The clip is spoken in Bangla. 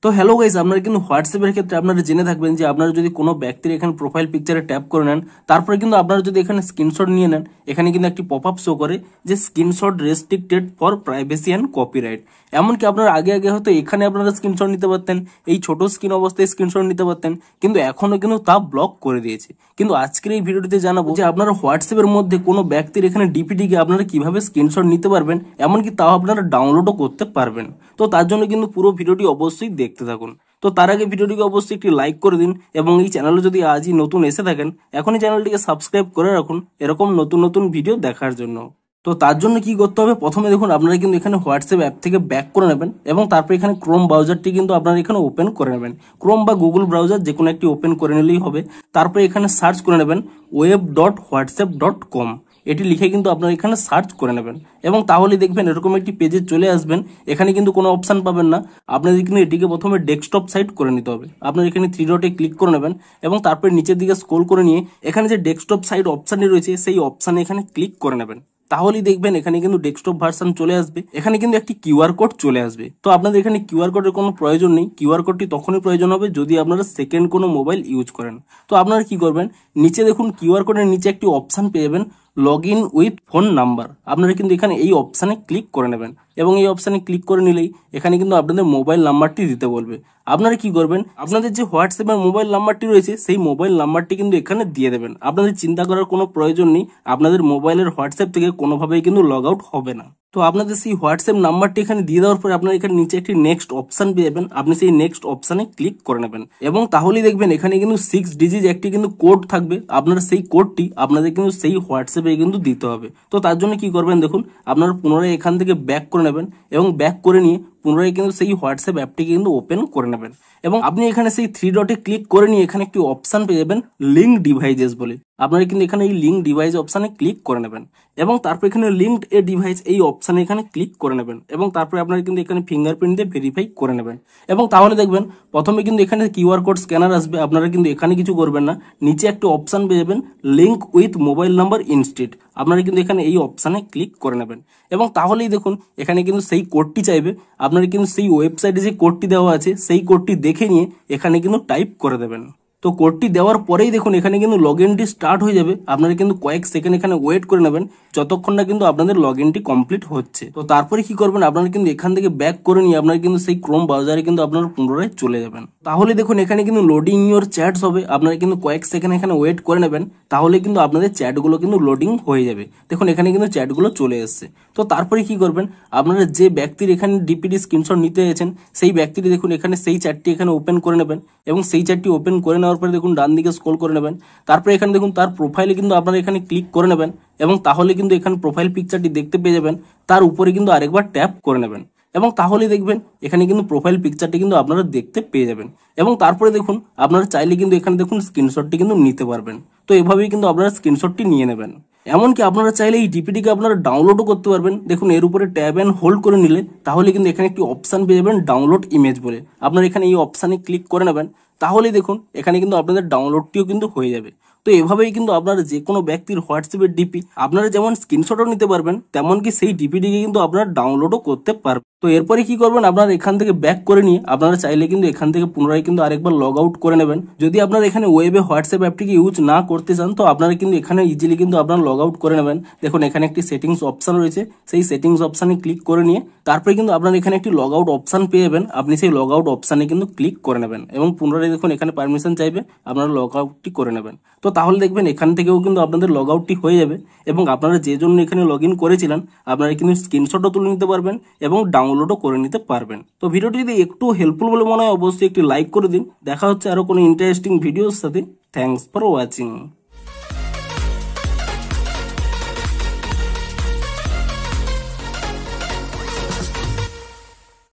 তো হ্যালো গাইস, আপনারা কিন্তু হোয়াটসঅ্যাপের ক্ষেত্রে আপনারা জেনে থাকবেন যে আপনারা যদি কোনো ব্যক্তির এখানে প্রোফাইল পিকচারে ট্যাপ করে নেন, তারপরে কিন্তু আপনারা যদি এখানে স্ক্রিনশট নিয়ে নেন, এখানে কিন্তু একটি পপআপ শো করে যে screenshot restricted for privacy and copyright. এমনকি আপনারা আগে হয়তো এখানে আপনারা স্ক্রিনশট নিতে পারতেন, এই ছোট স্ক্রিন অবস্থায় স্ক্রিনশট নিতে পারতেন, কিন্তু এখনো কিন্তু তা ব্লক করে দিয়েছে। কিন্তু আজকের এই ভিডিওটিতে জানাবো যে আপনারা হোয়াটসঅ্যাপের মধ্যে কোনো ব্যক্তির এখানে ডিপিটিকে আপনারা কিভাবে স্ক্রিনশট নিতে পারবেন, এমনকি তাও আপনারা ডাউনলোডও করতে পারবেন। তো তার জন্য কিন্তু পুরো ভিডিওটি অবশ্যই দেখতে থাকুন। তো তার আগে ভিডিওটিকে অবশ্যই একটি লাইক করে দিন এবং এই চ্যানেলে যদি আজই নতুন এসে থাকেন, এখনই চ্যানেলটিকে সাবস্ক্রাইব করে রাখুন এরকম নতুন নতুন ভিডিও দেখার জন্য। তো তার জন্য কি করতে হবে, প্রথমে দেখুন আপনারা কিন্তু এখানে হোয়াটসঅ্যাপ অ্যাপ থেকে ব্যাক করে নেবেন এবং তারপর এখানে ক্রোম ব্রাউজারটি কিন্তু আপনারা এখানে ওপেন করে নেবেন। ক্রোম বা গুগল ব্রাউজার যে কোনো একটি ওপেন করে নিলেই হবে। তারপরে এখানে সার্চ করে নেবেন web.whatsapp.com, এটি লিখে কিন্তু আপনারা এখানে সার্চ করে নেবেন এবং তাহলে দেখবেন এরকম একটি পেজে চলে আসবেন। এখানে কিন্তু কোনো অপশন পাবেন না, আপনাদের কিন্তু এটিকে প্রথমে ডেস্কটপ সাইট করে নিতে হবে। আপনারা এখানে 3 ডটে ক্লিক করে নেবেন এবং তারপরে নিচের দিকে স্ক্রল করে নিয়ে এখানে যে ডেস্কটপ সাইট অপশানটি রয়েছে সেই অপশানে এখানে ক্লিক করে নেবেন। তাহলেই দেখবেন এখানে কিন্তু ডেস্কটপ ভার্সন চলে আসবে। এখানে কিন্তু একটি কিউআর কোড চলে আসবে। তো আপনাদের এখানে কিউআর কোডের কোনো প্রয়োজন নেই, কিউআর কোডটি তখনই প্রয়োজন হবে যদি আপনারা সেকেন্ড কোনো মোবাইল ইউজ করেন। তো আপনারা কি করবেন, নিচে দেখুন কিউআর কোডের নিচে একটি অপশান পেয়ে যাবেন log in with phone number. আপনারা কিন্তু এখানে এই অপশানে ক্লিক করে নেবেন এবং এই অপশানে ক্লিক করে নিলেই এখানে কিন্তু আপনাদের মোবাইল নাম্বারটি দিতে বলবে। আপনারা কি করবেন, আপনাদের যে হোয়াটসঅ্যাপের মোবাইল নাম্বারটি রয়েছে সেই মোবাইল নাম্বারটি কিন্তু এখানে দিয়ে দেবেন। আপনাদের চিন্তা করার কোনো প্রয়োজন নেই, আপনাদের মোবাইলের হোয়াটসঅ্যাপ থেকে কোনোভাবেই কিন্তু লগ আউট হবে না। তো আপনাদের সেই হোয়াটসঅ্যাপ নাম্বারটি এখানে দিয়ে দেওয়ার পরে আপনারা এখানে নিচে একটি নেক্সট অপশান পেয়ে যাবেন। আপনি সেই নেক্সট অপশানে ক্লিক করে নেবেন এবং তাহলেই দেখবেন এখানে কিন্তু 6 ডিজিট একটি কিন্তু কোড থাকবে। আপনারা সেই কোডটি আপনাদের কিন্তু সেই হোয়াটসঅ্যাপে কিন্তু দিতে হবে। তো তার জন্য কি করবেন, দেখুন আপনারা পুনরায় এখান থেকে ব্যাক করে নেবেন এবং ব্যাক করে নিয়ে পুনরায় কিন্তু সেই হোয়াটসঅ্যাপ অ্যাপটিকে কিন্তু ওপেন করে নেবেন এবং আপনি এখানে সেই 3 ডটে ক্লিক করে নিয়ে এখানে একটি অপশান পেয়ে যাবেন লিঙ্ক ডিভাইসেস বলে। আপনারা কিন্তু এখানে এই লিঙ্ক ডিভাইস অপশানে ক্লিক করে নেবেন এবং তারপর এখানে লিঙ্কড এ ডিভাইস এই অপশানে এখানে ক্লিক করে নেবেন এবং তারপরে আপনারা কিন্তু এখানে ফিঙ্গারপ্রিন্ট দিয়ে ভেরিফাই করে নেবেন এবং তাহলে দেখবেন প্রথমে কিন্তু এখানে কিউআর কোড স্ক্যানার আসবে। আপনারা কিন্তু এখানে কিছু করবেন না, নিচে একটা অপশান পেয়ে যাবেন link with mobile number instead. আপনারা কিন্তু এখানে এই অপশানে ক্লিক করে নেবেন এবং তাহলেই দেখুন এখানে কিন্তু সেই কোডটি চাইবে। আপনারা কিন্তু সেই ওয়েবসাইটে যে কোডটি দেওয়া আছে সেই কোডটি দেখে নিয়ে এখানে কিন্তু টাইপ করে দেবেন। তো কোডটি দেওয়ার পরেই দেখুন এখানে কিন্তু লগ ইনটি স্টার্ট হয়ে যাবে। আপনারা কিন্তু কয়েক সেকেন্ড এখানে ওয়েট করে নেবেন যতক্ষণ না কিন্তু আপনাদের লগ ইনটি কমপ্লিট হচ্ছে। তো তারপরে কি করবেন, আপনারা কিন্তু এখান থেকে ব্যাক করে নিয়ে আপনারা কিন্তু সেই ক্রোম ব্রাউজারে কিন্তু আপনারা পুনরায় চলে যাবেন। তাহলে দেখুন এখানে কিন্তু লোডিং ইউর চ্যাটস হবে। আপনারা কিন্তু কয়েক সেকেন্ড এখানে ওয়েট করে নেবেন, তাহলে কিন্তু আপনাদের চ্যাটগুলো কিন্তু লোডিং হয়ে যাবে। দেখুন এখানে কিন্তু চ্যাটগুলো চলে এসছে। তো তারপরে কি করবেন, আপনারা যে ব্যক্তির এখানে ডিপিটি স্ক্রিনশট নিতে এসেছেন সেই ব্যক্তিটি দেখুন এখানে সেই চ্যাটটি এখানে ওপেন করে নেবেন এবং সেই চ্যাটটি ওপেন করে নেওয়ার পরে দেখুন ডান দিকে স্ক্রল করে নেবেন। তারপরে এখানে দেখুন তার প্রোফাইলে কিন্তু আপনারা এখানে ক্লিক করে নেবেন এবং তাহলে কিন্তু এখানে প্রোফাইল পিকচারটি দেখতে পেয়ে যাবেন। তার উপরে কিন্তু আরেকবার ট্যাপ করে নেবেন এবং তাহলে দেখবেন এখানে কিন্তু প্রোফাইল পিকচারটি কিন্তু আপনারা দেখতে পেয়ে যাবেন এবং তারপরে দেখুন আপনারা চাইলে কিন্তু এখানে দেখুন স্ক্রিনশটটি কিন্তু নিতে পারবেন। তো এভাবেই কিন্তু আপনারা স্ক্রিনশটটি নিয়ে নেবেন। এমনকি আপনারা চাইলে এই ডিপিটিকে আপনারা ডাউনলোডও করতে পারবেন। দেখুন এর উপরে ট্যাব অ্যান্ড হোল্ড করে নিলে তাহলে কিন্তু এখানে একটি অপশান পেয়ে যাবেন ডাউনলোড ইমেজ বলে। আপনারা এখানে এই অপশানে ক্লিক করে নেবেন, তাহলেই দেখুন এখানে কিন্তু আপনাদের ডাউনলোডটিও কিন্তু হয়ে যাবে। তো এভাবেই কিন্তু আপনারা যে কোনো ব্যক্তির হোয়াটসঅ্যাপের ডিপি আপনারা যেমন স্ক্রিনশটও নিতে পারবেন, তেমনকি সেই ডিপিটিকে কিন্তু আপনারা ডাউনলোডও করতে পারবেন। তো এরপরে কি করবেন, আপনারা এখান থেকে ব্যাক করে নিয়ে আপনারা চাইলে কিন্তু এখান থেকে পুনরায় কিন্তু আরেকবার লগ আউট করে নেবেন। যদি আপনারা এখানে ওয়েবে হোয়াটসঅ্যাপ অ্যাপটিকে ইউজ না করতে চান তো আপনারা কিন্তু এখানে ইজিলি কিন্তু আপনারা লগ আউট করে নেবেন। দেখুন এখানে একটি সেটিংস অপশন রয়েছে, সেই সেটিংস অপশানে ক্লিক করে নিয়ে তারপরে কিন্তু আপনারা এখানে একটি লগ আউট অপশান পেয়ে যাবেন। আপনি সেই লগ আউট অপশানে কিন্তু ক্লিক করে নেবেন এবং পুনরায় দেখুন এখানে পারমিশন চাইবে, আপনারা লগ আউটটি করে নেবেন। তো তাহলে দেখবেন এখান থেকেও কিন্তু আপনাদের লগ আউটটি হয়ে যাবে এবং আপনারা যে জন্য এখানে লগ ইন করেছিলেন আপনারা কিন্তু স্ক্রিনশটও তুলে নিতে পারবেন এবং ডাউনলোডও করে নিতে পারবেন। তো ভিডিওটি যদি একটু হেল্পফুল বলে মনে হয় অবশ্যই একটি লাইক করে দিন। দেখা হচ্ছে আরো কোনো ইন্টারেস্টিং ভিডিওর সাথে। Thanks for watching.